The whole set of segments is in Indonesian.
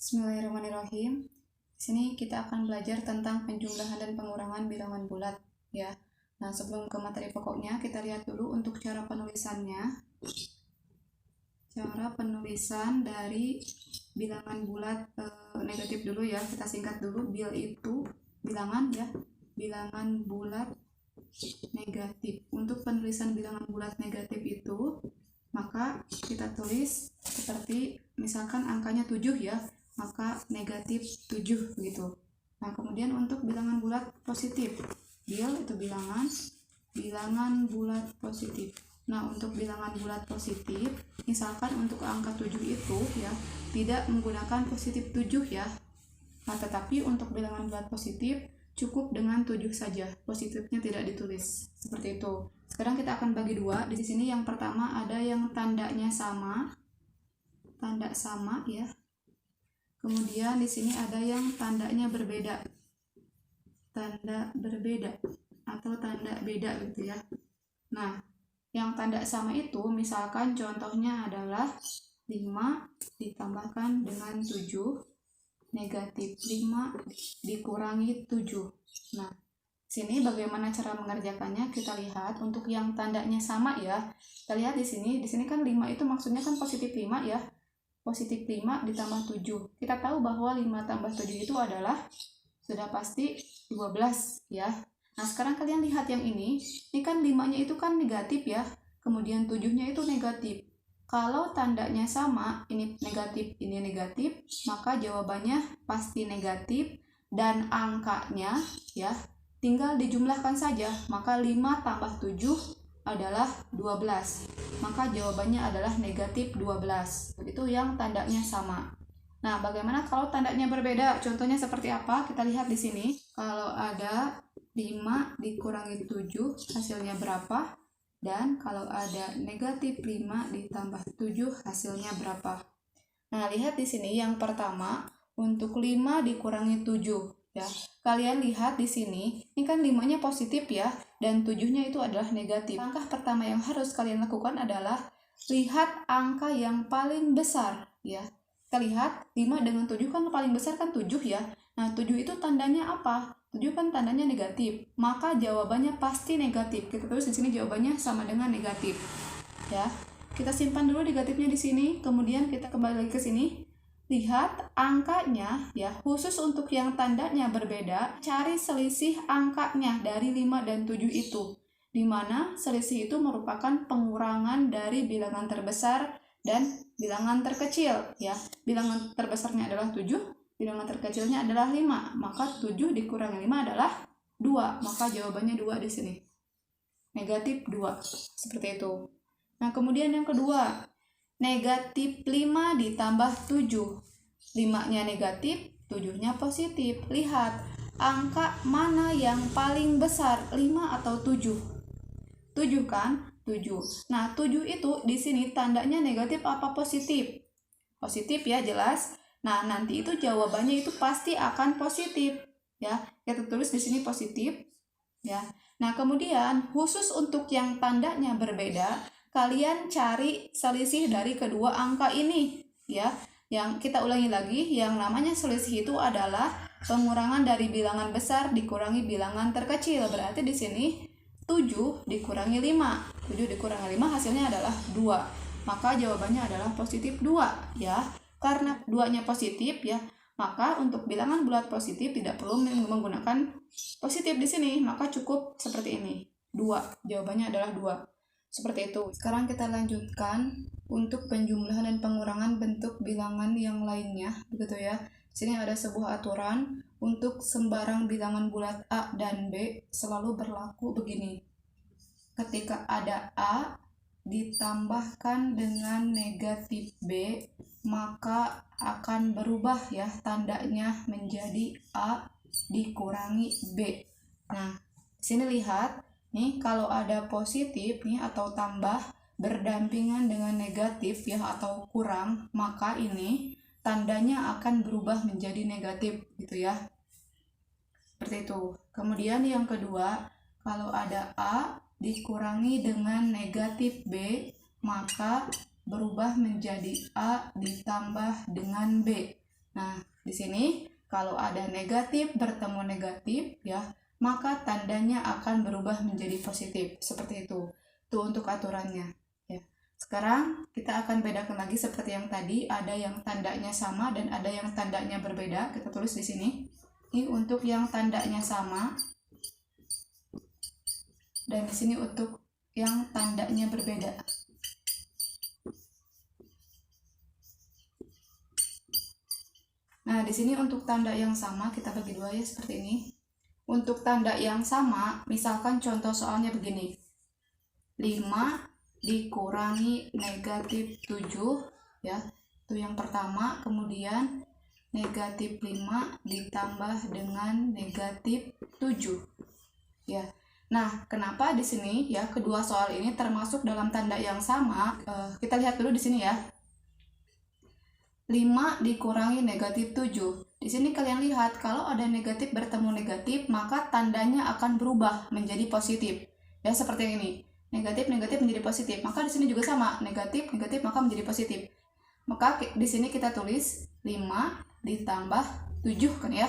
Bismillahirrahmanirrahim. Di sini kita akan belajar tentang penjumlahan dan pengurangan bilangan bulat ya. Nah, sebelum ke materi pokoknya, kita lihat dulu untuk cara penulisannya. Cara penulisan dari bilangan bulat negatif dulu ya. Kita singkat dulu. Bil itu bilangan ya. Bilangan bulat negatif. Untuk penulisan bilangan bulat negatif itu, maka kita tulis seperti misalkan angkanya 7 ya, maka negatif 7 gitu. Nah, kemudian untuk bilangan bulat positif, bil itu bilangan bulat positif. Nah, untuk bilangan bulat positif, misalkan untuk angka 7 itu ya tidak menggunakan positif 7 ya. Nah, tetapi untuk bilangan bulat positif cukup dengan 7 saja, positifnya tidak ditulis. Seperti itu. Sekarang kita akan bagi dua. Di sini yang pertama ada yang tandanya sama. Tanda sama ya. Kemudian di sini ada yang tandanya berbeda. Tanda berbeda atau tanda beda gitu ya. Nah, yang tanda sama itu misalkan contohnya adalah 5 ditambahkan dengan 7 negatif 5 dikurangi 7. Nah, sini bagaimana cara mengerjakannya? Kita lihat untuk yang tandanya sama ya. Kita lihat di sini kan 5 itu maksudnya kan positif 5 ya. Positif 5 ditambah 7. Kita tahu bahwa 5 tambah 7 itu adalah sudah pasti 12 ya. Nah, sekarang kalian lihat yang ini kan 5-nya itu kan negatif ya. Kemudian 7-nya itu negatif. Kalau tandanya sama, ini negatif, maka jawabannya pasti negatif dan angkanya ya tinggal dijumlahkan saja. Maka 5 tambah 7 adalah 12. Maka jawabannya adalah negatif 12. Itu yang tandanya sama. Nah, bagaimana kalau tandanya berbeda? Contohnya seperti apa? Kita lihat di sini. Kalau ada 5 dikurangi 7, hasilnya berapa? Dan kalau ada negatif 5 ditambah 7, hasilnya berapa? Nah, lihat di sini yang pertama, untuk 5 dikurangi 7 ya. Kalian lihat di sini, ini kan 5-nya positif ya, dan 7-nya itu adalah negatif. Langkah pertama yang harus kalian lakukan adalah lihat angka yang paling besar ya. Kita lihat 5 dengan 7 kan paling besar kan 7 ya. Nah, 7 itu tandanya apa? 7 kan tandanya negatif. Maka jawabannya pasti negatif. Kita tulis di sini jawabannya sama dengan negatif. Ya. Kita simpan dulu negatifnya di sini, kemudian kita kembali lagi ke sini. Lihat angkanya ya, khusus untuk yang tandanya berbeda, cari selisih angkanya dari 5 dan 7 itu. Di mana selisih itu merupakan pengurangan dari bilangan terbesar dan bilangan terkecil ya. Bilangan terbesarnya adalah 7, bilangan terkecilnya adalah 5. Maka 7 dikurangi 5 adalah 2. Maka jawabannya 2 di sini. Negatif 2. Seperti itu. Nah, kemudian yang kedua, negatif 5 ditambah 7. 5-nya negatif, 7-nya positif. Lihat, angka mana yang paling besar, 5 atau 7? 7 kan? 7. Nah, 7 itu di sini tandanya negatif apa positif? Positif ya, jelas. Nah, nanti itu jawabannya itu pasti akan positif ya. Kita tulis di sini positif ya. Nah, kemudian khusus untuk yang tandanya berbeda, kalian cari selisih dari kedua angka ini ya. Yang kita ulangi lagi, yang namanya selisih itu adalah pengurangan dari bilangan besar dikurangi bilangan terkecil. Berarti di sini 7 dikurangi 5. 7 dikurangi 5 hasilnya adalah 2. Maka jawabannya adalah positif 2 ya. Karena 2-nya positif ya, maka untuk bilangan bulat positif tidak perlu menggunakan positif di sini, maka cukup seperti ini. 2. Jawabannya adalah 2. Seperti itu. Sekarang kita lanjutkan untuk penjumlahan dan pengurangan bentuk bilangan yang lainnya, begitu ya. Di sini ada sebuah aturan untuk sembarang bilangan bulat A dan B selalu berlaku begini. Ketika ada A ditambahkan dengan negatif B, maka akan berubah ya tandanya menjadi A dikurangi B. Nah, sini lihat nih, kalau ada positif nih atau tambah berdampingan dengan negatif ya atau kurang, maka ini tandanya akan berubah menjadi negatif gitu ya. Seperti itu. Kemudian yang kedua, kalau ada A dikurangi dengan negatif B, maka berubah menjadi A ditambah dengan B. Nah, di sini kalau ada negatif bertemu negatif ya, maka tandanya akan berubah menjadi positif. Seperti itu. Itu untuk aturannya ya. Sekarang kita akan bedakan lagi seperti yang tadi, ada yang tandanya sama dan ada yang tandanya berbeda. Kita tulis di sini. Ini untuk yang tandanya sama. Dan di sini untuk yang tandanya berbeda. Nah, di sini untuk tanda yang sama kita bagi dua ya seperti ini. Untuk tanda yang sama, misalkan contoh soalnya begini. 5 dikurangi negatif 7 ya. Itu yang pertama, kemudian negatif 5 ditambah dengan negatif 7 ya. Nah, kenapa di sini ya kedua soal ini termasuk dalam tanda yang sama? Kita lihat dulu di sini ya. 5 dikurangi negatif 7. Di sini kalian lihat kalau ada negatif bertemu negatif, maka tandanya akan berubah menjadi positif. Ya, seperti ini. Negatif menjadi positif. Maka di sini juga sama, negatif maka menjadi positif. Maka di sini kita tulis 5 ditambah 7 kan ya.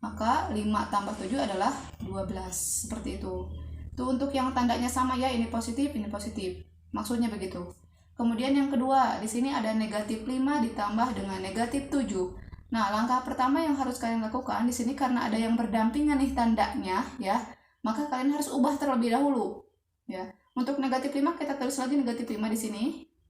Maka 5 tambah 7 adalah 12. Seperti itu. Itu untuk yang tandanya sama ya, ini positif, ini positif. Maksudnya begitu. Kemudian yang kedua, di sini ada negatif 5 ditambah dengan negatif 7. Nah, langkah pertama yang harus kalian lakukan di sini karena ada yang berdampingan nih tandanya ya, maka kalian harus ubah terlebih dahulu ya. Untuk negatif 5 kita tulis lagi negatif 5 di sini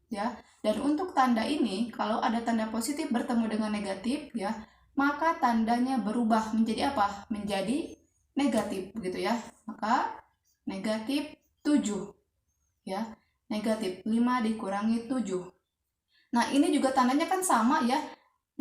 ya. Dan untuk tanda ini kalau ada tanda positif bertemu dengan negatif ya, maka tandanya berubah menjadi apa? Menjadi negatif begitu ya. Maka negatif 7 ya. Negatif 5 dikurangi 7. Nah, ini juga tandanya kan sama ya.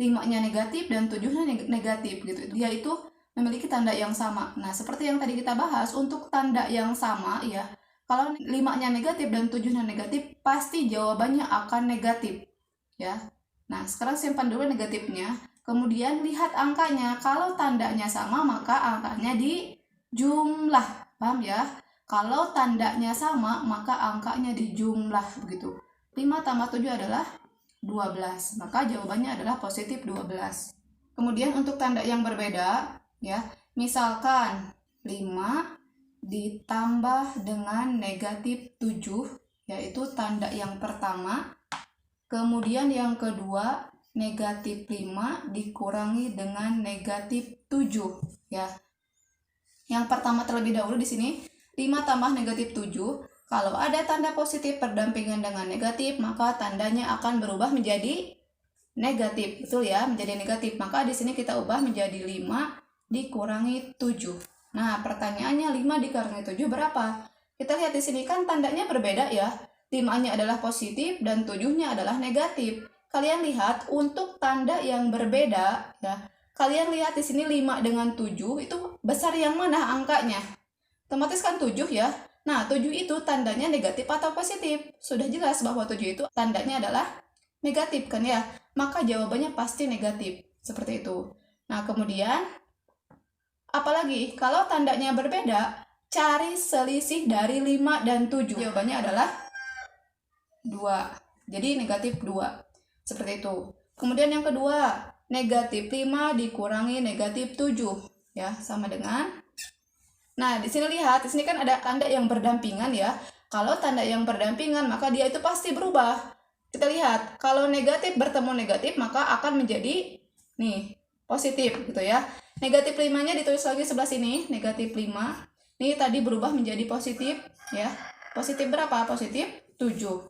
5-nya negatif dan 7-nya negatif gitu. Dia itu memiliki tanda yang sama. Nah, seperti yang tadi kita bahas, untuk tanda yang sama ya, kalau 5-nya negatif dan 7-nya negatif, pasti jawabannya akan negatif ya. Nah, sekarang simpan dulu negatifnya. Kemudian lihat angkanya. Kalau tandanya sama, maka angkanya dijumlah. Paham ya? Kalau tandanya sama, maka angkanya dijumlah begitu. 5 tambah 7 adalah 12. Maka jawabannya adalah positif 12. Kemudian untuk tanda yang berbeda, ya, misalkan 5 ditambah dengan negatif 7, yaitu tanda yang pertama. Kemudian yang kedua, negatif 5 dikurangi dengan negatif 7, ya. Yang pertama terlebih dahulu di sini 5 tambah negatif 7, kalau ada tanda positif berdampingan dengan negatif, maka tandanya akan berubah menjadi negatif. Betul ya, menjadi negatif. Maka di sini kita ubah menjadi 5 dikurangi 7. Nah, pertanyaannya 5 dikurangi 7 berapa? Kita lihat di sini kan tandanya berbeda ya. 5-nya adalah positif dan 7-nya adalah negatif. Kalian lihat untuk tanda yang berbeda ya. Kalian lihat di sini 5 dengan 7 itu besar yang mana angkanya? Otomatis kan 7 ya. Nah, 7 itu tandanya negatif atau positif? Sudah jelas bahwa 7 itu tandanya adalah negatif kan ya. Maka jawabannya pasti negatif. Seperti itu. Nah, kemudian apalagi kalau tandanya berbeda, cari selisih dari 5 dan 7. Jawabannya adalah 2. Jadi negatif 2. Seperti itu. Kemudian yang kedua, negatif 5 dikurangi negatif 7. Ya, sama dengan. Nah, di sini lihat, di sini kan ada tanda yang berdampingan ya. Kalau tanda yang berdampingan, maka dia itu pasti berubah. Kita lihat, kalau negatif bertemu negatif, maka akan menjadi nih, positif gitu ya. Negatif 5-nya ditulis lagi sebelah sini, negatif 5. Ini tadi berubah menjadi positif ya. Positif berapa? Positif 7.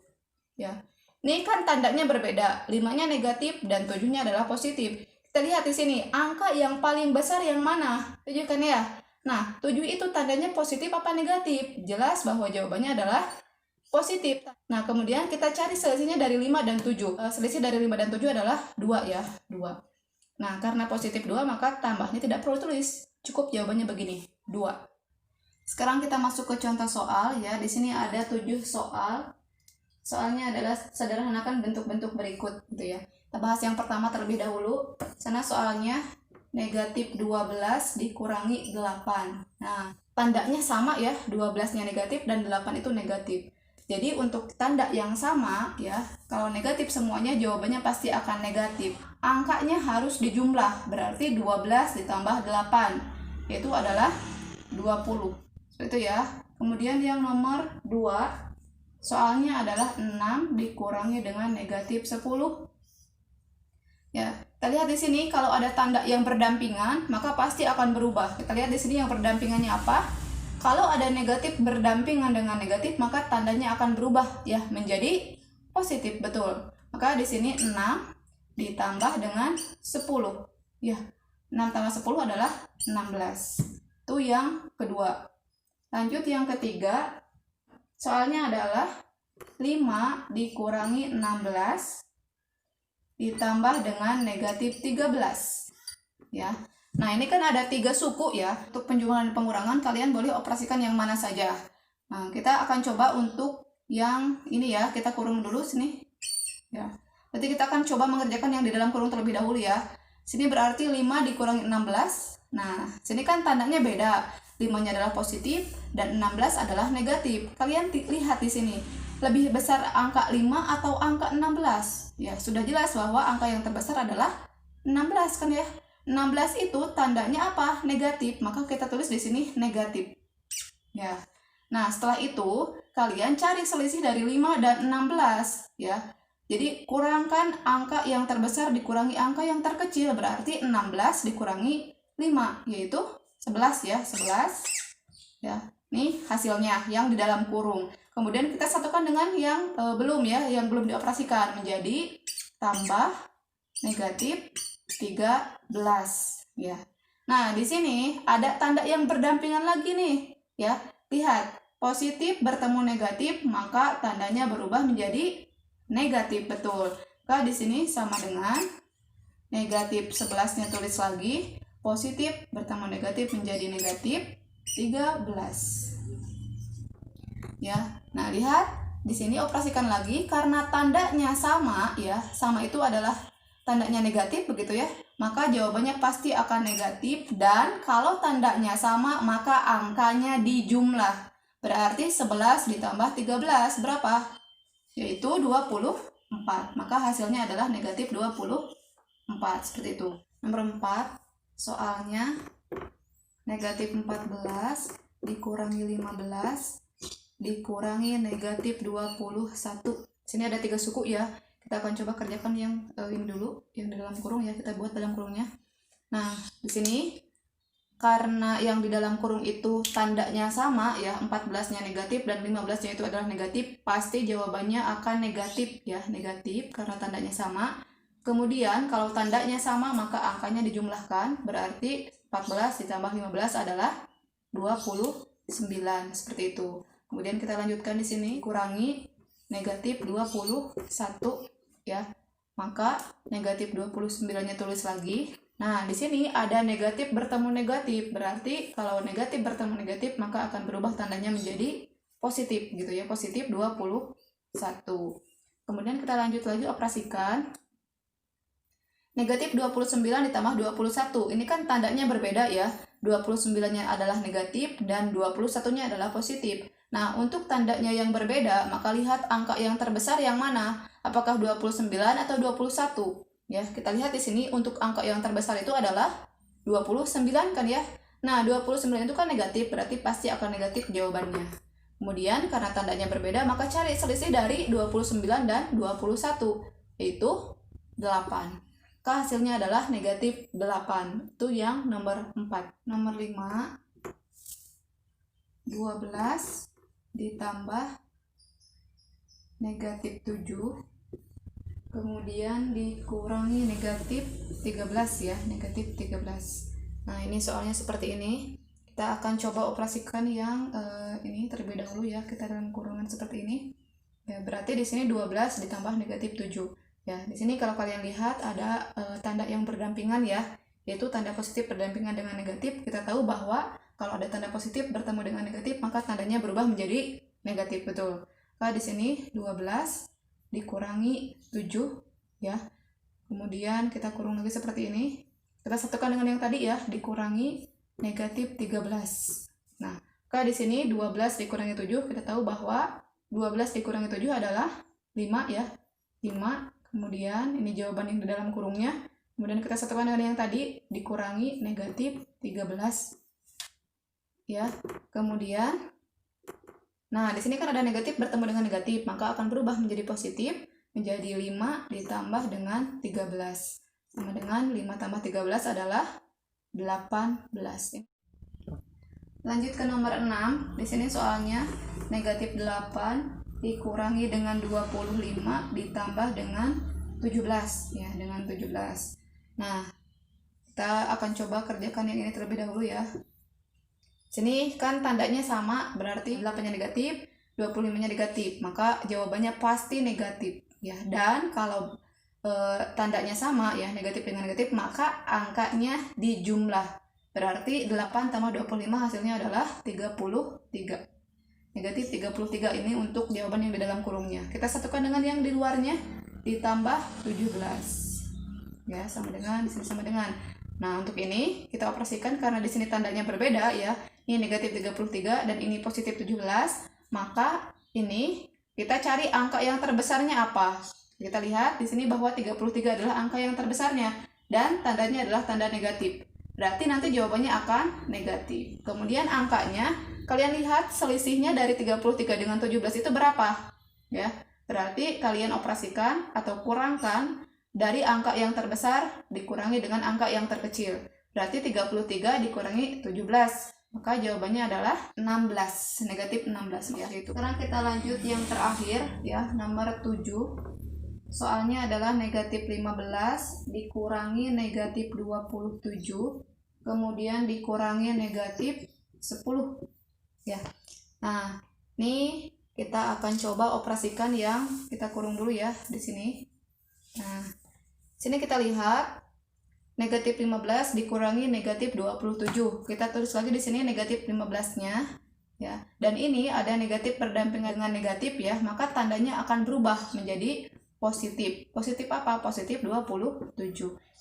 Ya. Ini kan tandanya berbeda. 5-nya negatif dan 7-nya adalah positif. Kita lihat di sini, angka yang paling besar yang mana? 7 kan ya? Nah, 7 itu tandanya positif apa negatif? Jelas bahwa jawabannya adalah positif. Nah, kemudian kita cari selisihnya dari 5 dan 7. Selisih dari 5 dan 7 adalah 2 ya, 2. Nah, karena positif 2, maka tambahnya tidak perlu tulis. Cukup jawabannya begini, 2. Sekarang kita masuk ke contoh soal ya. Di sini ada 7 soal. Soalnya adalah sederhanakan bentuk-bentuk berikut gitu ya. Kita bahas yang pertama terlebih dahulu. Sana soalnya negatif 12 dikurangi 8. Nah, tandanya sama ya, 12-nya negatif dan 8 itu negatif. Jadi untuk tanda yang sama ya, kalau negatif semuanya jawabannya pasti akan negatif. angkanya harus dijumlah. Berarti 12 ditambah 8, yaitu adalah 20. Seperti itu ya. Kemudian yang nomor 2, soalnya adalah 6 dikurangi dengan negatif 10. Ya, kita lihat di sini kalau ada tanda yang berdampingan, maka pasti akan berubah. Kita lihat di sini yang berdampingannya apa? Kalau ada negatif berdampingan dengan negatif, maka tandanya akan berubah ya menjadi positif, betul. Maka di sini 6 ditambah dengan 10. Ya, 6 tambah 10 adalah 16. Itu yang kedua. Lanjut yang ketiga. Soalnya adalah 5 dikurangi 16 ditambah dengan negatif 13. Ya. Nah, ini kan ada 3 suku ya. Untuk penjumlahan dan pengurangan kalian boleh operasikan yang mana saja. Nah, kita akan coba untuk yang ini ya. Kita kurung dulu sini. Ya. Berarti kita akan coba mengerjakan yang di dalam kurung terlebih dahulu ya. Sini berarti 5 dikurangi 16. Nah, sini kan tandanya beda. 5-nya adalah positif dan 16 adalah negatif. Kalian lihat di sini. Lebih besar angka 5 atau angka 16? Ya, sudah jelas bahwa angka yang terbesar adalah 16 kan ya. 16 itu tandanya apa? Negatif. Maka kita tulis di sini negatif. Ya. Nah, setelah itu kalian cari selisih dari 5 dan 16 ya. Jadi kurangkan angka yang terbesar dikurangi angka yang terkecil, berarti 16 dikurangi 5 yaitu 11 ya, 11. Ya. Nih hasilnya yang di dalam kurung. Kemudian kita satukan dengan yang belum ya, yang belum dioperasikan menjadi tambah negatif 13 ya. Nah, di sini ada tanda yang berdampingan lagi nih ya. Lihat, positif bertemu negatif, maka tandanya berubah menjadi negatif, betul. Maka di sini sama dengan negatif 11-nya tulis lagi, positif bertemu negatif menjadi negatif 13. Ya. Nah, lihat di sini operasikan lagi karena tandanya sama ya. Sama itu adalah tandanya negatif begitu ya. Maka jawabannya pasti akan negatif, dan kalau tandanya sama maka angkanya dijumlah. Berarti 11 ditambah 13 berapa? Yaitu 24. Maka hasilnya adalah negatif 24. Seperti itu. Nomor 4, soalnya negatif 14 dikurangi 15 dikurangi negatif 21. Sini ada 3 suku ya. Kita akan coba kerjakan yang ini dulu, yang di dalam kurung ya. Kita buat dalam kurungnya. Nah, di sini karena yang di dalam kurung itu tandanya sama ya, 14-nya negatif dan 15-nya itu adalah negatif, pasti jawabannya akan negatif ya, negatif karena tandanya sama. Kemudian kalau tandanya sama maka angkanya dijumlahkan, berarti 14 ditambah 15 adalah 29, seperti itu. Kemudian kita lanjutkan di sini, kurangi negatif 21 ya. Maka negatif 29-nya tulis lagi. Nah, di sini ada negatif bertemu negatif. Berarti kalau negatif bertemu negatif maka akan berubah tandanya menjadi positif gitu ya, positif 21. Kemudian kita lanjut lagi operasikan. Negatif 29 ditambah 21. Ini kan tandanya berbeda ya. 29-nya adalah negatif dan 21-nya adalah positif. Nah, untuk tandanya yang berbeda, maka lihat angka yang terbesar yang mana? Apakah 29 atau 21? Ya, kita lihat di sini untuk angka yang terbesar itu adalah 29 kan ya. Nah, 29 itu kan negatif, berarti pasti akan negatif jawabannya. Kemudian karena tandanya berbeda, maka cari selisih dari 29 dan 21, yaitu 8. Maka hasilnya adalah negatif 8. Itu yang nomor 4. Nomor 5, 12 ditambah negatif 7, kemudian dikurangi negatif 13 ya, negatif 13. Nah, ini soalnya seperti ini. Kita akan coba operasikan yang ini terlebih dahulu ya. Kita dalam kurungan seperti ini. Ya, berarti di sini 12 ditambah negatif 7. Ya, di sini kalau kalian lihat ada tanda yang berdampingan ya, yaitu tanda positif berdampingan dengan negatif. Kita tahu bahwa kalau ada tanda positif bertemu dengan negatif, maka tandanya berubah menjadi negatif, betul. Maka di sini 12 dikurangi 7 ya. Kemudian kita kurung lagi seperti ini. Kita satukan dengan yang tadi ya, dikurangi negatif 13. Nah, maka di sini 12 dikurangi 7, kita tahu bahwa 12 dikurangi 7 adalah 5 ya. 5 Kemudian ini jawaban yang di dalam kurungnya. Kemudian kita satukan dengan yang tadi, dikurangi negatif 13. Ya, kemudian, nah di sini kan ada negatif bertemu dengan negatif, maka akan berubah menjadi positif, menjadi 5 ditambah dengan 13. Sama dengan 5 tambah 13 adalah 18. Lanjut ke nomor 6. Di sini soalnya negatif 8 dikurangi dengan 25 ditambah dengan 17 ya, dengan 17. Nah, kita akan coba kerjakan yang ini terlebih dahulu ya. Sini kan tandanya sama, berarti 8-nya negatif, 25-nya negatif, maka jawabannya pasti negatif ya. Dan kalau tandanya sama ya, negatif dengan negatif, maka angkanya dijumlah. Berarti 8 tambah 25 hasilnya adalah 33. Negatif 33 ini untuk jawaban yang di dalam kurungnya. Kita satukan dengan yang di luarnya, ditambah 17. Ya, sama dengan, di sini sama dengan. Nah, untuk ini kita operasikan karena di sini tandanya berbeda ya. Ini negatif 33 dan ini positif 17. Maka ini kita cari angka yang terbesarnya apa? Kita lihat di sini bahwa 33 adalah angka yang terbesarnya dan tandanya adalah tanda negatif. Berarti nanti jawabannya akan negatif. Kemudian angkanya, kalian lihat selisihnya dari 33 dengan 17 itu berapa? Ya, berarti kalian operasikan atau kurangkan dari angka yang terbesar dikurangi dengan angka yang terkecil. Berarti 33 dikurangi 17. Maka jawabannya adalah 16, negatif 16 ya. Sekarang kita lanjut yang terakhir ya, nomor 7. Soalnya adalah negatif 15 dikurangi negatif 27, kemudian dikurangi negatif 10 ya. Nah, ini kita akan coba operasikan yang kita kurung dulu ya di sini. Nah, sini kita lihat negatif 15 dikurangi negatif 27. Kita tulis lagi di sini negatif 15-nya ya. Dan ini ada negatif berdampingan dengan negatif ya, maka tandanya akan berubah menjadi positif. Positif apa? Positif 27.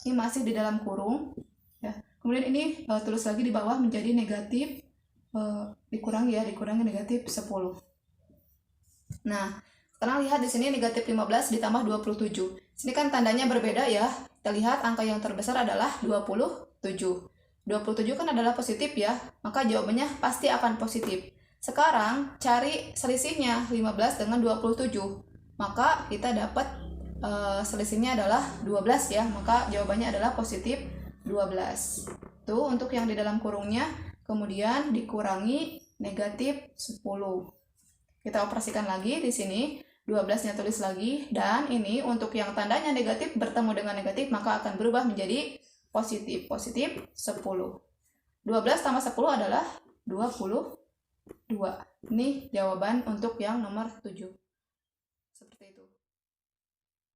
Ini masih di dalam kurung ya. Kemudian ini tulis lagi di bawah menjadi negatif dikurangi negatif 10. Nah, sekarang lihat di sini negatif 15 ditambah 27. Sini kan tandanya berbeda ya. Kita lihat angka yang terbesar adalah 27. 27 kan adalah positif ya, maka jawabannya pasti akan positif. Sekarang cari selisihnya 15 dengan 27. Maka kita dapat selisihnya adalah 12 ya, maka jawabannya adalah positif 12. Tuh untuk yang di dalam kurungnya, kemudian dikurangi negatif 10. Kita operasikan lagi di sini, 12-nya tulis lagi, dan ini untuk yang tandanya negatif bertemu dengan negatif, maka akan berubah menjadi positif, positif 10. 12 tambah 10 adalah 22. Ini jawaban untuk yang nomor 7. Seperti itu.